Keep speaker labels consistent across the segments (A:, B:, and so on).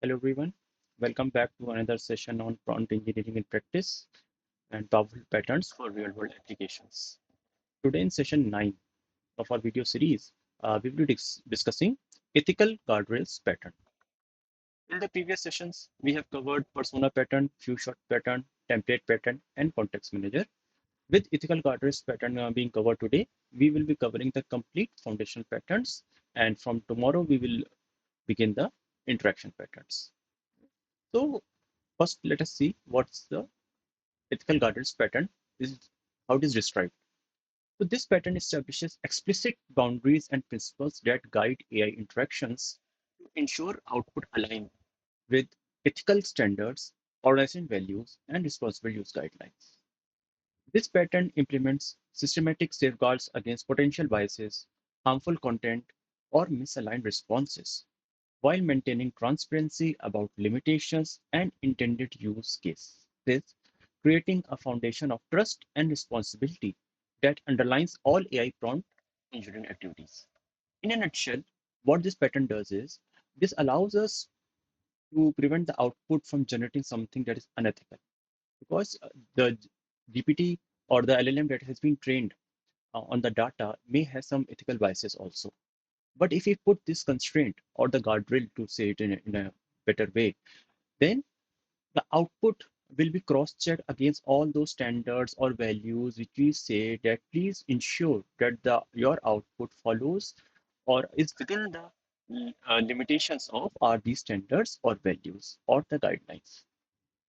A: Hello everyone, welcome back to another session on prompt engineering in practice and powerful patterns for real-world applications. Today in session 9 of our video series, we will be discussing ethical guardrails pattern. In the previous sessions, we have covered persona pattern, few shot pattern, template pattern, and context manager. With ethical guardrails pattern being covered today, we will be covering the complete foundational patterns, and from tomorrow we will begin the interaction patterns. So first, let us see what's the ethical guardrails pattern is, how it is described. So this pattern establishes explicit boundaries and principles that guide AI interactions to ensure output align with ethical standards, organization values, and responsible use guidelines. This pattern implements systematic safeguards against potential biases, harmful content, or misaligned responses, while maintaining transparency about limitations and intended use cases, creating a foundation of trust and responsibility that underlines all AI prompt engineering activities. In a nutshell, what this pattern does is this allows us to prevent the output from generating something that is unethical because the GPT or the LLM that has been trained on the data may have some ethical biases also. But if we put this constraint or the guardrail to say it in a better way, then the output will be cross-checked against all those standards or values which we say that please ensure that your output follows or is within the limitations of are these standards or values or the guidelines.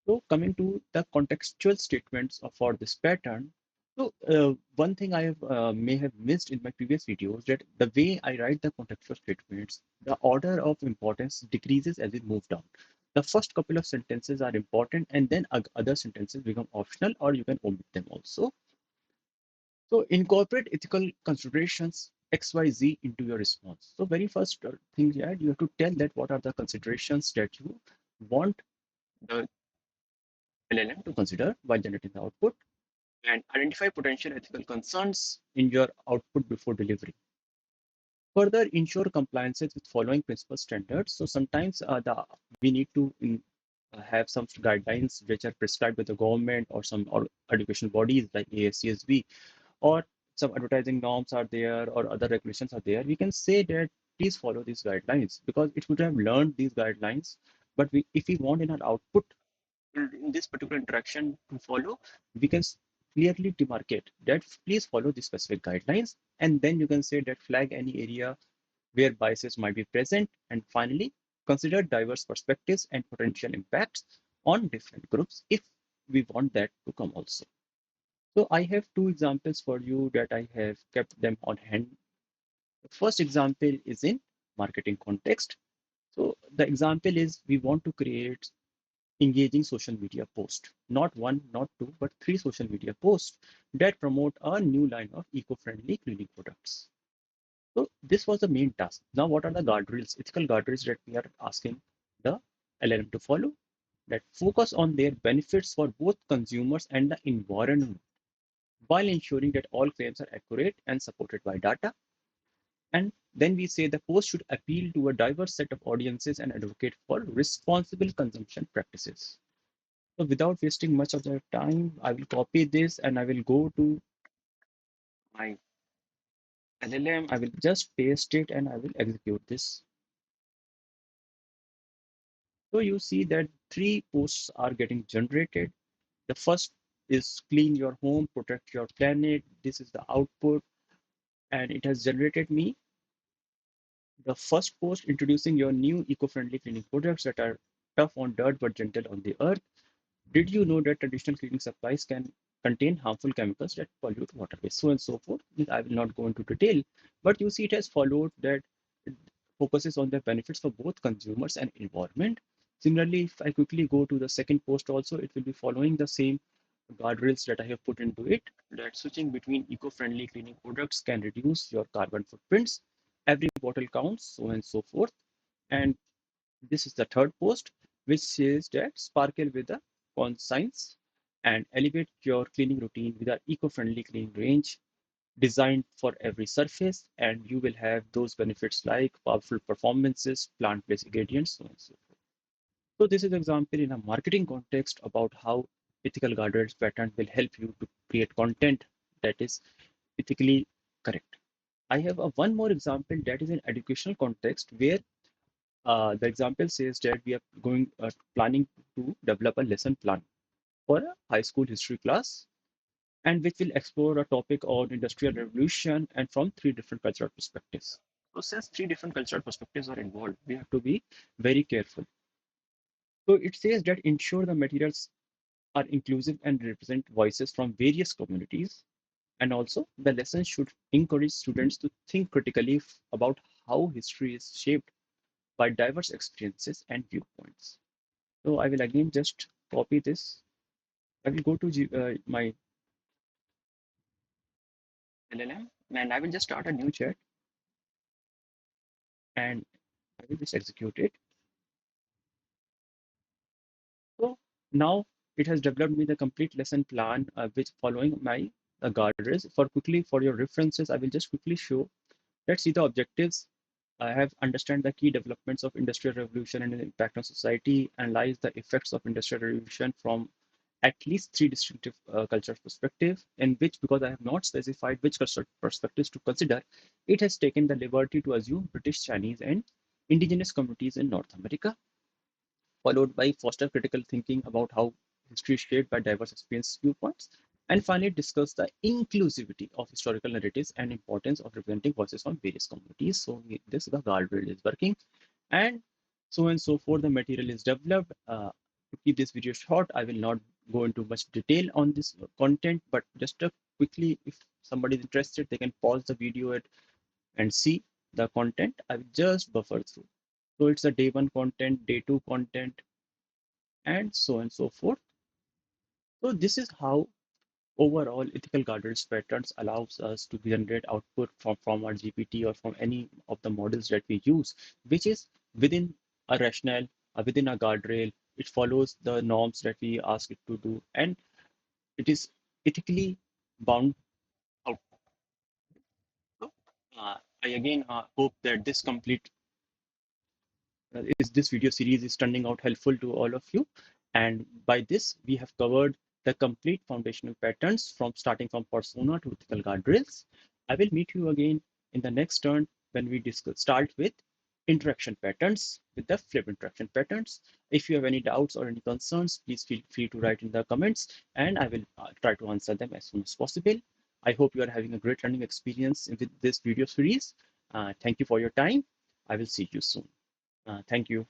A: So coming to the contextual statements for this pattern, so one thing I have, may have missed in my previous videos that the way I write the contextual statements, the order of importance decreases as we move down. The first couple of sentences are important and then other sentences become optional or you can omit them also. So incorporate ethical considerations XYZ into your response. So very first thing, yeah, you have to tell that what are the considerations that you want the LLM to consider while generating the output and identify potential ethical concerns in your output before delivery. Further, ensure compliances with following principal standards. So sometimes we need to have some guidelines which are prescribed by the government or some or educational bodies like ASCSB or some advertising norms are there or other regulations are there. We can say that please follow these guidelines because it would have learned these guidelines. But if we want in our output in this particular interaction to follow, we can clearly demarcate that please follow the specific guidelines. And then you can say that flag any area where biases might be present. And finally, consider diverse perspectives and potential impacts on different groups if we want that to come also. So I have two examples for you that I have kept them on hand. The first example is in marketing context. So the example is we want to create engaging social media post. Not one, not two, but three social media posts that promote a new line of eco-friendly cleaning products. So this was the main task. Now, what are the guardrails, ethical guardrails that we are asking the LLM to follow that focus on their benefits for both consumers and the environment while ensuring that all claims are accurate and supported by data. And then we say the post should appeal to a diverse set of audiences and advocate for responsible consumption practices. So without wasting much of the time, I will copy this and I will go to my LLM. I will just paste it and I will execute this. So you see that three posts are getting generated. The first is clean your home, protect your planet. This is the output. And it has generated me the first post introducing your new eco-friendly cleaning products that are tough on dirt but gentle on the earth. Did you know that traditional cleaning supplies can contain harmful chemicals that pollute waterways, so and so forth? I will not go into detail, but you see it has followed that it focuses on the benefits for both consumers and environment. Similarly, if I quickly go to the second post also, it will be following the same guardrails that I have put into it, that switching between eco-friendly cleaning products can reduce your carbon footprints. Every bottle counts, so and so forth. And this is the third post, which says that sparkle with the conscience and elevate your cleaning routine with our eco-friendly cleaning range designed for every surface. And you will have those benefits like powerful performances, plant-based ingredients, so on and so forth. So this is example in a marketing context about how ethical guardrails pattern will help you to create content that is ethically correct. I have a one more example that is in educational context where the example says that we are going planning to develop a lesson plan for a high school history class and which will explore a topic on industrial revolution and from three different cultural perspectives. So since three different cultural perspectives are involved, we have to be very careful. So it says that ensure the materials are inclusive and represent voices from various communities. And also, the lesson should encourage students to think critically about how history is shaped by diverse experiences and viewpoints. So I will again just copy this. I will go to my LLM and I will just start a new chat and I will just execute it. So now it has developed me the complete lesson plan, which following my guardrails. For your references, I will just quickly show. Let's see the objectives. I have understand the key developments of industrial revolution and the impact on society, analyze the effects of industrial revolution from at least three distinctive cultural perspectives, in which, because I have not specified which cultural perspectives to consider, it has taken the liberty to assume British, Chinese, and indigenous communities in North America, followed by foster critical thinking about how history is shaped by diverse experience viewpoints, and finally discuss the inclusivity of historical narratives and importance of representing voices from various communities. So this the guardrail is working, and so and so forth. The material is developed. To keep this video short, I will not go into much detail on this content, but just quickly, if somebody is interested, they can pause the video and see the content. I will just buffer through. So it's a day one content, day two content, and so forth. So this is how overall ethical guardrails patterns allows us to generate output from our GPT or from any of the models that we use, which is within a rationale, within a guardrail. It follows the norms that we ask it to do, and it is ethically bound out. So, I again hope that this video series is turning out helpful to all of you. And by this, we have covered the complete foundational patterns from starting from persona to ethical guardrails. I will meet you again in the next turn when we start with interaction patterns, with the flip interaction patterns. If you have any doubts or any concerns, please feel free to write in the comments and I will try to answer them as soon as possible. I hope you are having a great learning experience with this video series. Thank you for your time. I will see you soon. Thank you.